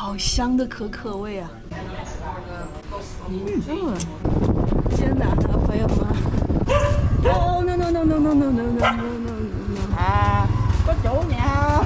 好香的可可味啊！艰难的朋友们。哦 no no no no no no no no no no 啊！có chỗ nhà。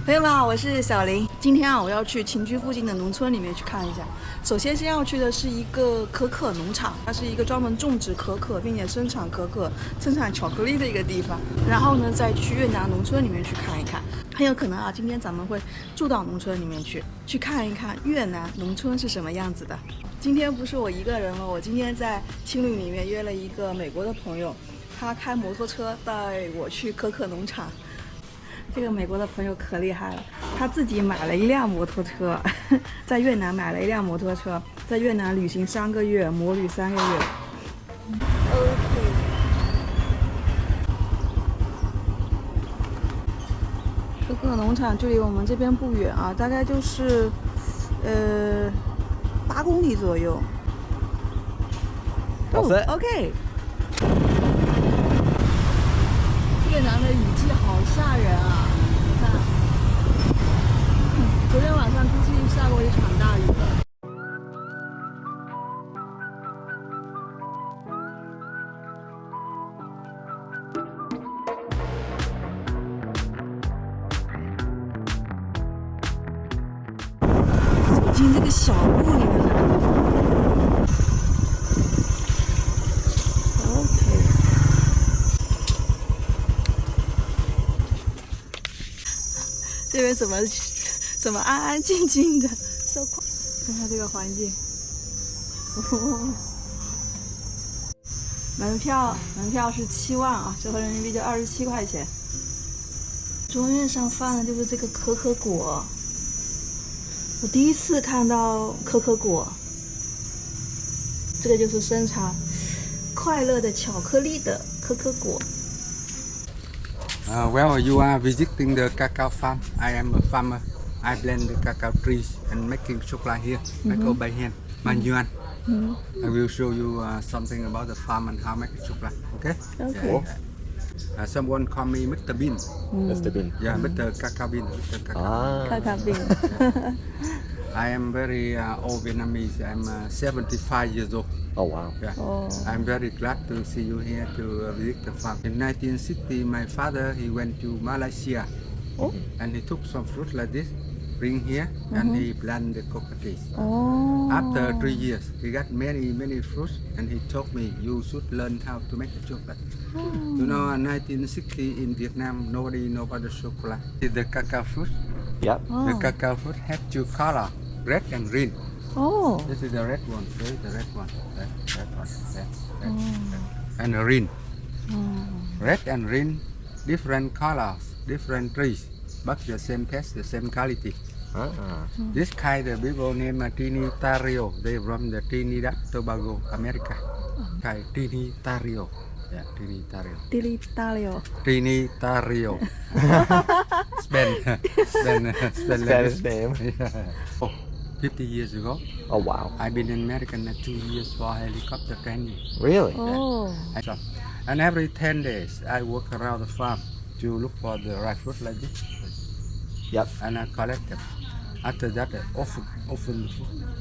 朋友们好，我是小林。今天我要去秦居附近的农村里面去看一下。首先要去的是一个可可农场，它是一个专门种植可可并且生产可可、生产巧克力的一个地方。然后呢，再去越南农村里面去看一看。很有可能今天咱们会住到农村里面去看一看越南农村是什么样子的。今天不是我一个人了，我今天在青旅里面约了一个美国的朋友，他开摩托车带我去可可农场。这个美国的朋友可厉害了，他自己买了一辆摩托车，在越南买了一辆摩托车，在越南旅行3个月，摩旅3个月。可可农场距离我们这边不远啊，大概就是8公里左右。OK。越南的雨季好吓人啊！你看，昨天晚上估计下过一场大雨了。走进这个小路里面来了。这边怎么安安静静的？看看这个环境。门票是7万啊，折合人民币就27块钱。桌面上放的就是这个可可果，我第一次看到可可果。这个就是生产快乐的巧克力的可可果。Well, you are visiting the cacao farm. I am a farmer. I plant the cacao trees and making chocolate here, cacao by hand, manual. I will show you something about the farm and how make chocolate. Okay? Okay. Someone call me Mr. Bean. Mr. Bean. Yeah, Mr. Cacao Bean. Mr. Cacao. Cacao Bean. I am very old Vietnamese. I'm 75 years old. Oh wow. Yeah. Oh. I'm very glad to see you here to visit the farm. In 1960, my father he went to Malaysia, and he took some fruit like this, bring here, and he planted the cocoa trees. Oh. After 3 years, he got many fruits, and he told me you should learn how to make the chocolate. You know, in 1960 in Vietnam, nobody know about the chocolate. The cacao fruit. Yep. The cacao fruit have two color, red and green. Oh. This is the red one. This is the red one. Red one. Red. And the green. Red and green, different colors, different trees, but the same taste, the same quality. This kind of people name Trinitario. They from the Trinidad, Tobago, America. Trinitario. Yeah, Trinitario. Trinitario. Trinitario. Spanish name. Oh, 50 years ago. Oh wow. I've been in America 2 years for helicopter training. Really? Oh. And every 10 days I work around the farm to look for the right fruit like this. Yep. And I collect them. After that I open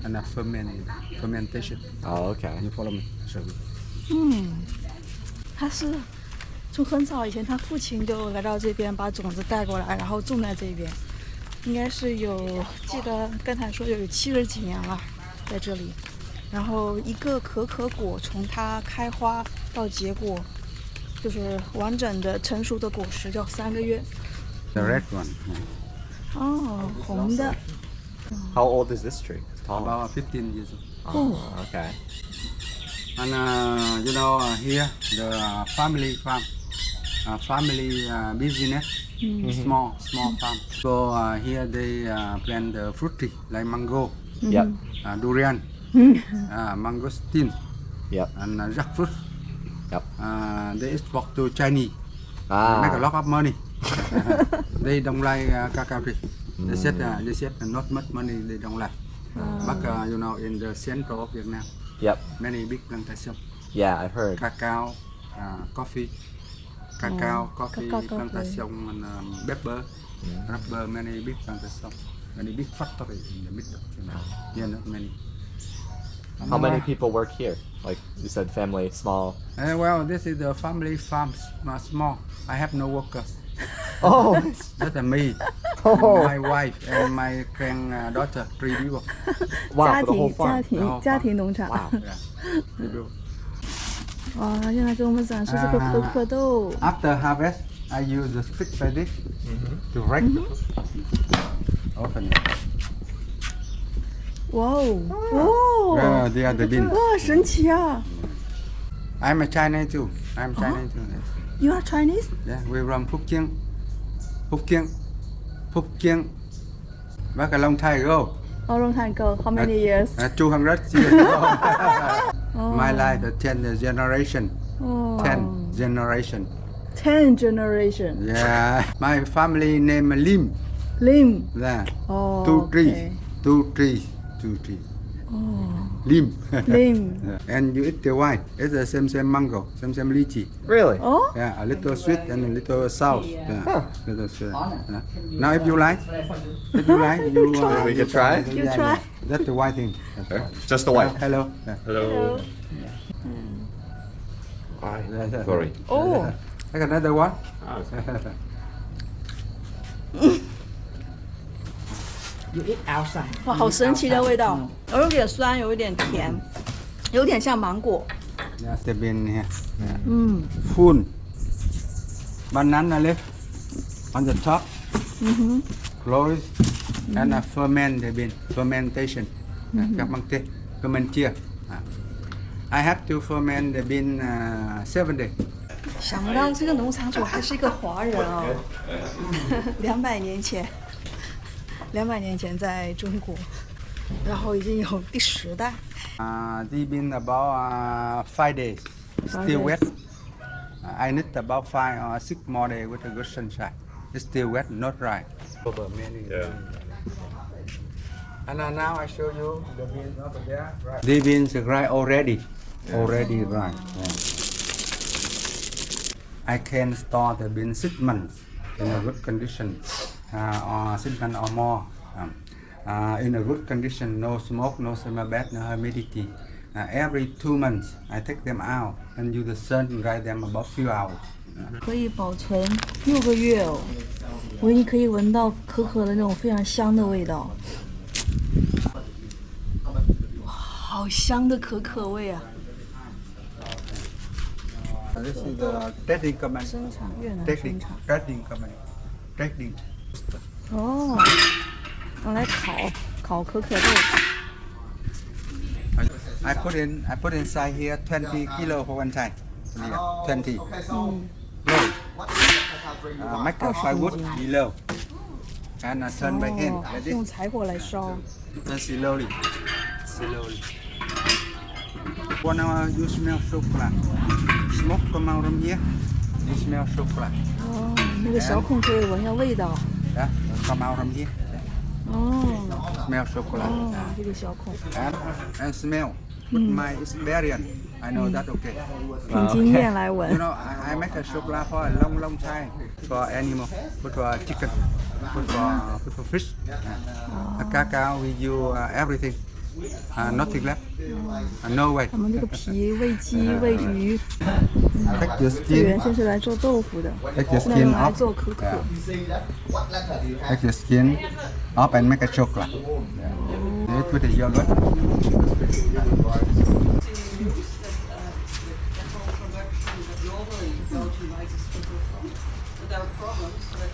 and I fermentation. Oh okay. You follow me? Show you. 他是从很早以前，他父亲就来到这边，把种子带过来，然后种在这边。应该是记得刚才说有70几年了，在这里。然后一个可可果从它开花到结果，就是完整的成熟的果实，要3个月。The red one. 哦，红的。How old is this tree? It's tall. About 15 years old. Oh, okay. And you know here the family farm, family business, small farm. So here they plant the fruit tree like mango, Yep. Durian, mangosteen, Yep. and jackfruit. Yep. They export to Chinese. They make a lot of money. They don't like cacao tree. They said not much money. They don't like. But you know in the central of Vietnam. Yep. Many big plantation. Yeah, I've heard. Cacao, coffee, coffee Cacao coffee. plantation, and pepper, rubber, many big plantation. Very big factory in the middle. Here not many. How many people work here? Like you said, family, small. Well, this is the family farm, small. I have no worker. Oh, Just me, Oh. my wife and my granddaughter, 3 people. wow, 家 for the whole 庭 farm. 家庭农场。 Wow. Yeah, 3 people. 哇，他现在给我们展示这个可可豆。 After harvest, I use the stick like this to rake the open it. 哇哦，哦， They are the beans. 哇，神奇啊 I'm a Chinese too. I'm Chinese too. ！You are Chinese? Yeah, we're from Phúc Kiến. Back a long time ago. How long time ago? How many years? 200 years ago. Oh. My life, 10 generation. Oh. 10 generation. 10 generation. Yeah. My family name Lim. Lim. Yeah. Oh. 2 trees. okay. 2 trees. 2 trees. Oh. Lim. Lim. Yeah. And you eat the wine. It's the same mango, same lychee. Really? Oh. Yeah, a little sweet and a little sour. Yeah, Huh. little sweet. Yeah. Now, if you like, you We could try? You try. That's the white thing. Okay. Just the white. Hello. Yeah. Hello. Sorry. Oh. Take another one. 哇，好神奇的味道，有一点酸，有一点甜，有点像芒果。 Yeah, the bean here. 嗯 Full banana leaf on the top. 嗯哼 Close and ferment the bean. Fermentation. Các bằng tê. Fermentia. I have to ferment the bean 7 days. 想不到这个农场主还是一个华人哦。200年前，200年前在中国，然后已经有第10代。 They been about 5 days. Five Still days. wet. I need about 5 or 6 more days with a good sunshine. It's still wet, not dry. Over many. Yeah. And now I show you the beans over there. Right. The beans are dry already. Already dry. Yeah. I can store the beans 6 months in a good condition, or 6 months or more. In a good condition, no smoke, no smell bad, no humidity. Every 2 months, I take them out and use the sun dry them about few hours. 可以保存6个月哦，我已经可以闻到可可的那种非常香的味道。哇，好香的可可味啊！ This is the trading company. 生产越南 Trading, 生产 trading company. Trading. 哦，拿来烤可可豆。 I put inside here 20 kilo for one time. Yeah, 20. Low. Make a firewood below. And turn by hand 哦 like 用 this. 柴火来烧。 Then slowly. Slowly. One hour you smell chocolate. Smoke come out from here. You smell chocolate. 哦，那个小孔可以闻到味道。 Yeah, come out from here. 哦 Smell chocolate. 哦，这个小孔 And smell. With my experience, I know that okay. 凭经验来 You 闻。 know, I make a chocolate for a long time for animal, put for chicken, put for fish. A cacao, we use everything, nothing left, no way. 他们这个皮喂鸡、喂鱼， Take the 这原 skin, 先是来做豆腐的， take the 现在用 skin 来 off, 做可可。 take the skin off and make a chocolate. Eat with the yogurt.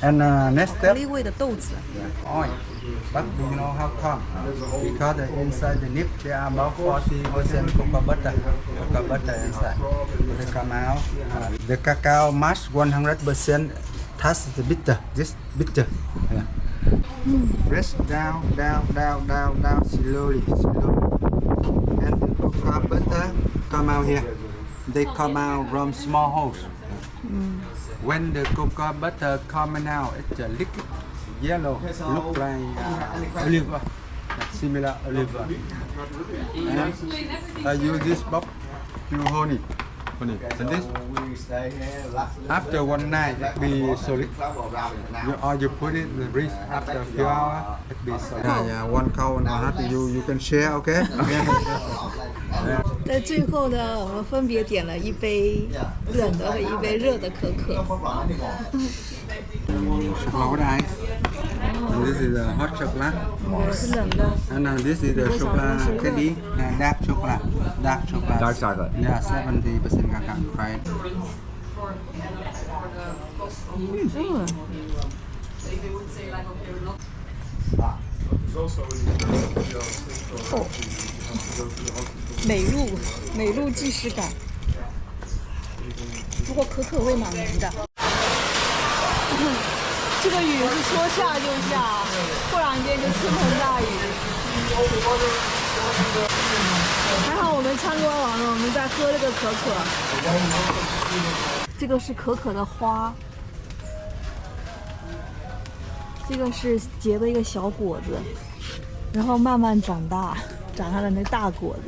And next 合 step. 力味的豆子， Oil. But do you know how come? Because inside the nib there are about 40% cocoa butter. Cocoa butter inside. They come out. The cacao mash 100% touch the bitter. This bitter. Yeah. Press down, slowly. And the cocoa butter come out here. They come out from small holes. When the cocoa butter coming out, it's a liquid yellow, look like olive oil, similar olive oil. And I use this box to hold it. funny. And this, after one night, it be solid. Or you put it in the fridge after a few hours, it be solid. Yeah, one cow and one hot. You can share, okay? 在最后呢，我们分别点了一杯冷的和一杯热的可可。Chocolate ice. And this is the hot chocolate. 是冷的。 And this is the chocolate candy, dark chocolate. Dark chocolate. Dark chocolate. Yeah, 70% cacao. Try it. 美露即视感。不过可可味蛮浓的。这个雨是说下就下，忽然间就倾盆大雨。还好我们参观完了，我们在喝这个可可。这个是可可的花，这个是结的一个小果子，然后慢慢长大，长下来那大果子。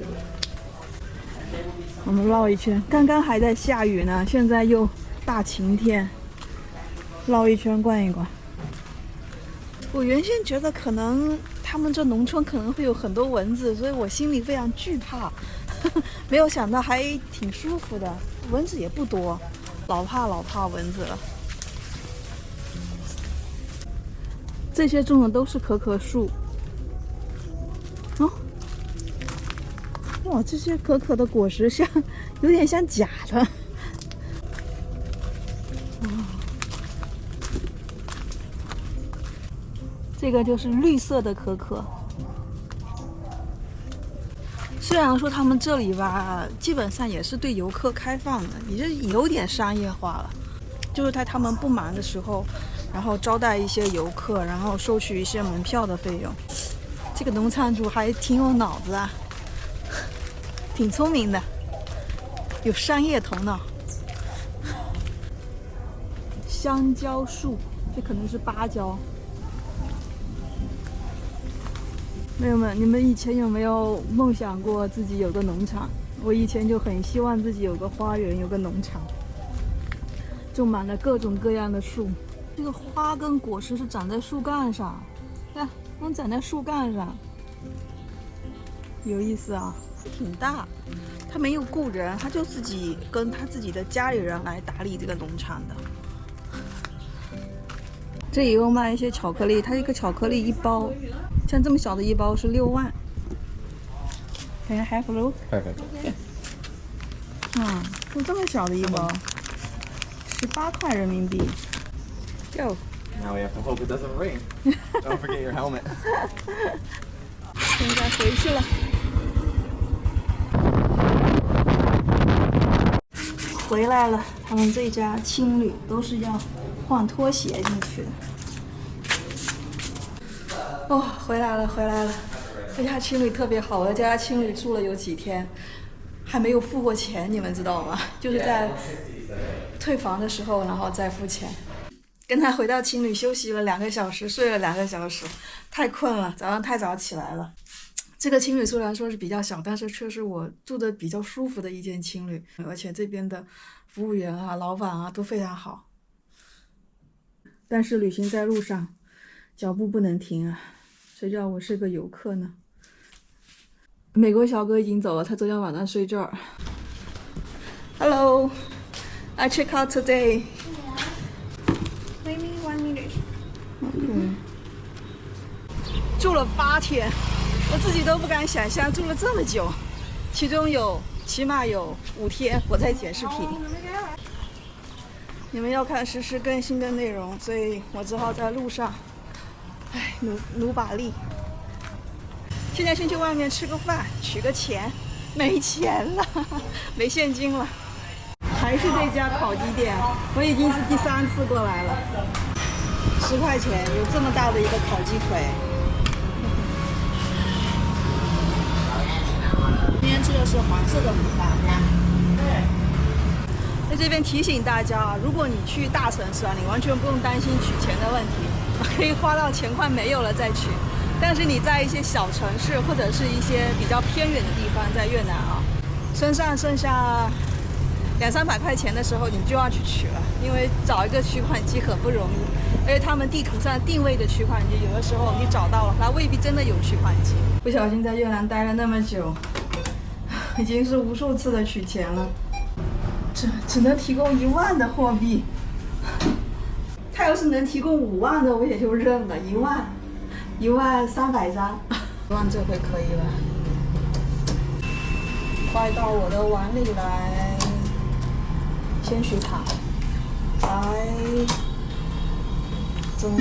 我们绕一圈，刚刚还在下雨呢，现在又大晴天。绕一圈逛一逛。我原先觉得可能他们这农村可能会有很多蚊子，所以我心里非常惧怕。没有想到还挺舒服的，蚊子也不多，老怕蚊子了。这些种的都是可可树。哦，哇，这些可可的果实有点像假的。这个就是绿色的可可。虽然说他们这里吧，基本上也是对游客开放的，也是有点商业化了。就是在他们不忙的时候，然后招待一些游客，然后收取一些门票的费用。这个农场主还挺有脑子啊，挺聪明的，有商业头脑。香蕉树，这可能是芭蕉。朋友们，你们以前有没有梦想过自己有个农场？我以前就很希望自己有个花园，有个农场，种满了各种各样的树。这个花跟果实是长在树干上，看，能长在树干上，有意思啊，挺大。他没有雇人，他就自己跟他自己的家里人来打理这个农场的。这里又卖一些巧克力，它一个巧克力一包，像这么小的一包是6万。Can I have a look? Perfect. 就这么小的一包，18块人民币。Go. Now we have to hope it doesn't rain. Don't forget your helmet. 现在回去了。回来了，他们这家青旅都是要换拖鞋进去的。哦，回来了。这家青旅特别好，我在这家青旅住了有几天，还没有付过钱，你们知道吗？就是在退房的时候，然后再付钱。刚才回到青旅休息了2个小时，睡了2个小时，太困了，早上太早起来了。这个青旅虽然说是比较小，但是却是我住的比较舒服的一间青旅，而且这边的服务员啊、老板啊都非常好。但是旅行在路上，脚步不能停啊，谁叫我是个游客呢？美国小哥已经走了，他昨天晚上睡这儿。Hello, I check out today. Maybe 1 minute. 住了8天。我自己都不敢想象住了这么久，其中起码有5天我在剪视频。你们要看实时更新的内容，所以我只好在路上，努把力。现在先去外面吃个饭，取个钱，没钱了，没现金了。还是这家烤鸡店，我已经是第3次过来了。10块钱有这么大的一个烤鸡腿。今天吃的是黄色的米饭。在这边提醒大家啊，如果你去大城市啊，你完全不用担心取钱的问题，可以花到钱快没有了再取。但是你在一些小城市或者是一些比较偏远的地方，在越南啊，身上剩下200-300块钱的时候，你就要去取了，因为找一个取款机很不容易，而且他们地图上定位的取款机，有的时候你找到了，它未必真的有取款机。不小心在越南待了那么久，已经是无数次的取钱了，只能提供1万的货币。他要是能提供5万的，我也就认了。1万300张，1万这回可以了。快到我的碗里来，先许塔，来，中。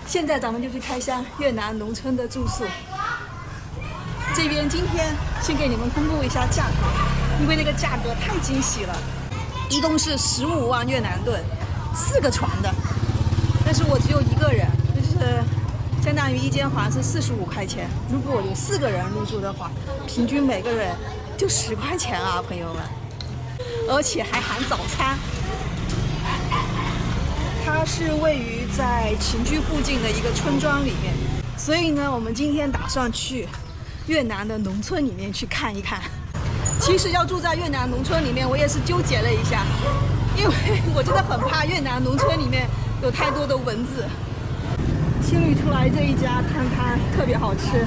现在咱们就去开箱越南农村的住宿。这边今天先给你们公布一下价格，因为那个价格太惊喜了，一共是15万越南盾，4个床的，但是我只有1个人，就是相当于一间房是45块钱。如果有4个人入住的话，平均每个人就10块钱啊，朋友们，而且还含早餐。它是位于在秦居附近的一个村庄里面，所以呢，我们今天打算去越南的农村里面去看一看。其实要住在越南农村里面，我也是纠结了一下，因为我真的很怕越南农村里面有太多的蚊子。青旅出来这一家看看特别好吃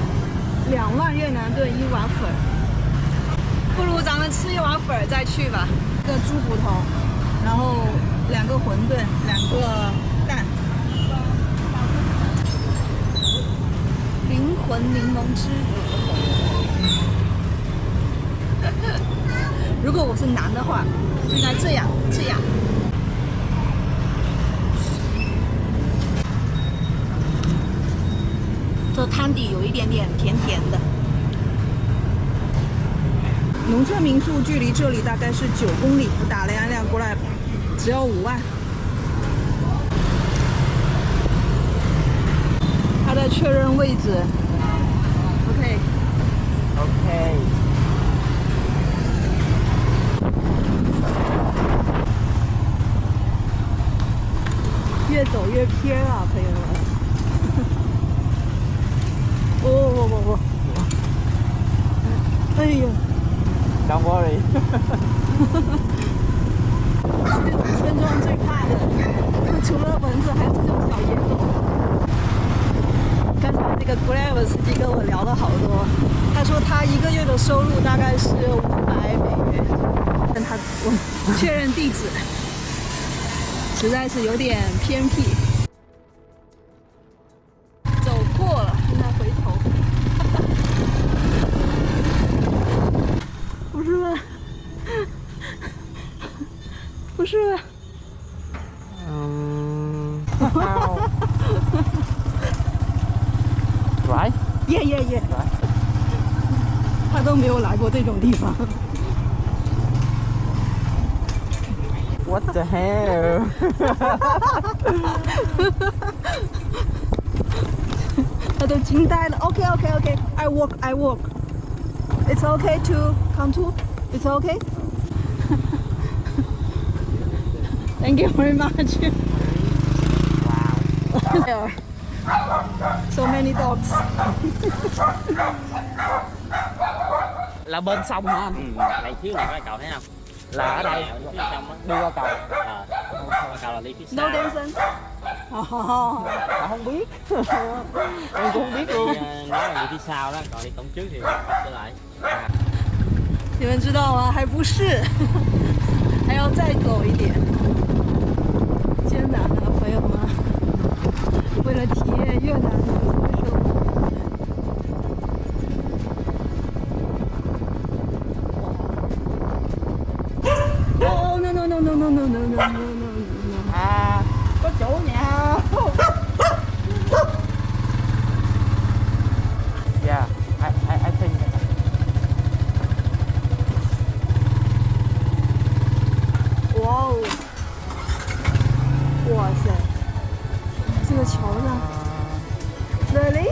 ，2万越南盾1碗粉，不如咱们吃1碗粉再去吧。1个猪骨头，然后2个馄饨，2个蛋，灵魂柠檬汁。如果我是男的话，就应该这样。这汤底有一点点甜甜的。农村民宿距离这里大概是9公里，我打了2辆过来，只要5万。他在确认位置。OK。越走越偏啊，朋友们。哦，哎呦 Don't worry 村庄最怕的除了蚊子还有这种小野狗。刚才那个 Grab 司机跟我聊了好多，他说他1个月的收入大概是500美元，但他我确认地址实在是有点偏僻，走过了现在回头。不是吧？Right? Yeah. 他都没有来过这种地方。What the hell? 他都惊呆了。OK. I walk. It's okay to come to. It's okay. Thank you very much. Wow. So many dogs. Là bên sông hả anh? Này thiếu này có cầu thấy không? Là ở đây Phía sông á. đi qua cầu. Qua cầu là đi phía sau. No dancing. Không biết. Em cũng không biết luôn. Nói là đi phía sau đó, còn đi cổng trước thì trở lại. 你们知道吗？还不是，还要再走一点。艰难啊，朋友们！为了体验越南农村生活。哦 no！ À, có chủ nhà. Yeah, I think. 哇塞！这个桥上 ，Really？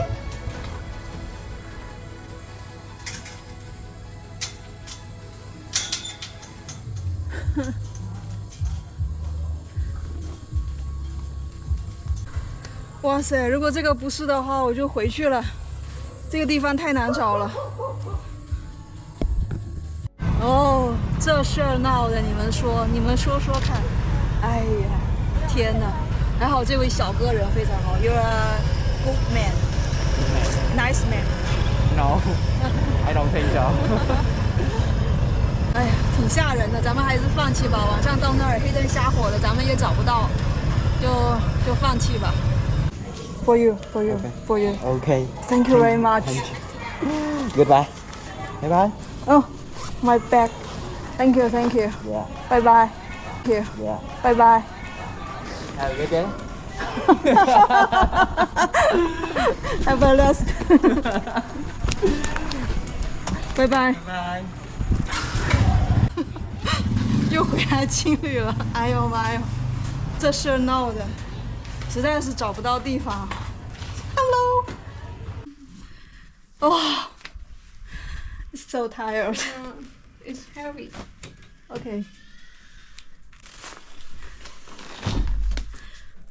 哇塞！如果这个不是的话，我就回去了。这个地方太难找了。哦，这事儿闹的，你们说说看。哎呀，天哪！还好这位小哥人非常好 ，You're a good man, nice man. No, I don't think so. 哎呀，挺吓人的，咱们还是放弃吧。晚上到那儿黑灯瞎火的，咱们也找不到，就放弃吧。For you, for you, for you. Okay. Thank you very much. Goodbye. Bye bye. Oh, my bag. Thank you, thank you. Yeah. Bye bye. Thank you. Yeah. Bye bye. Have a good day. Have a rest. 拜拜。Bye. 又回来青旅了，哎呦妈哟，这事儿闹的，实在是找不到地方。Hello。哦 ，It's so tired. It's heavy. OK。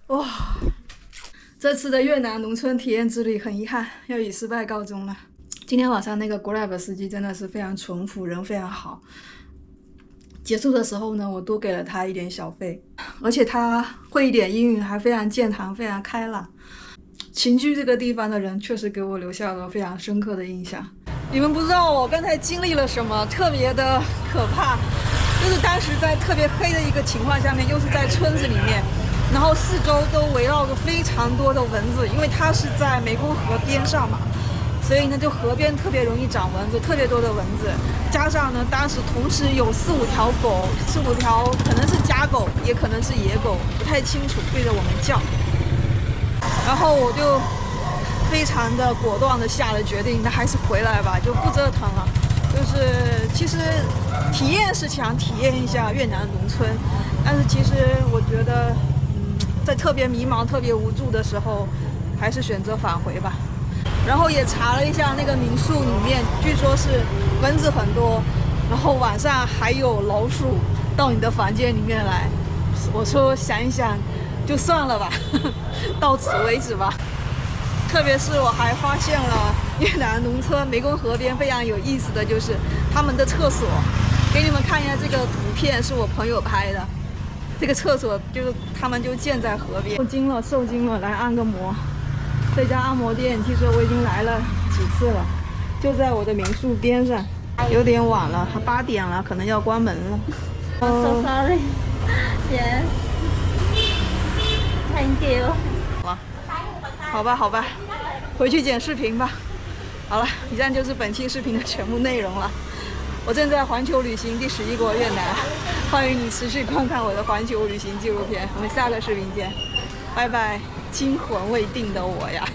哇，这次的越南农村体验之旅很遗憾，要以失败告终了。今天晚上那个 Grab 司机真的是非常淳朴，人非常好。结束的时候呢，我多给了他一点小费，而且他会一点英语，还非常健谈，非常开朗。秦居这个地方的人确实给我留下了非常深刻的印象。你们不知道我刚才经历了什么，特别的可怕，就是当时在特别黑的一个情况下面，又是在村子里面，然后四周都围绕着非常多的蚊子，因为它是在湄公河边上嘛。所以呢，就河边特别容易长蚊子，特别多的蚊子，加上呢，当时同时有4、5条狗，4、5条可能是家狗，也可能是野狗，不太清楚，对着我们叫。然后我就非常的果断的下了决定，那还是回来吧，就不折腾了。就是其实体验是想体验一下越南农村，但是其实我觉得，在特别迷茫、特别无助的时候，还是选择返回吧。然后也查了一下那个民宿里面，据说是蚊子很多，然后晚上还有老鼠到你的房间里面来。我说想一想，就算了吧，到此为止吧。特别是我还发现了越南农村湄公河边非常有意思的就是他们的厕所，给你们看一下这个图片，是我朋友拍的。这个厕所就是他们就建在河边。受惊了，来按个摩。这家按摩店其实我已经来了几次了，就在我的民宿边上。有点晚了，8点了，可能要关门了。I'm so sorry. Yes. Thank you. 好吧，回去剪视频吧。好了，以上就是本期视频的全部内容了。我正在环球旅行第11国越南，欢迎你持续观看我的环球旅行纪录片。我们下个视频见，拜拜。惊魂未定的我呀。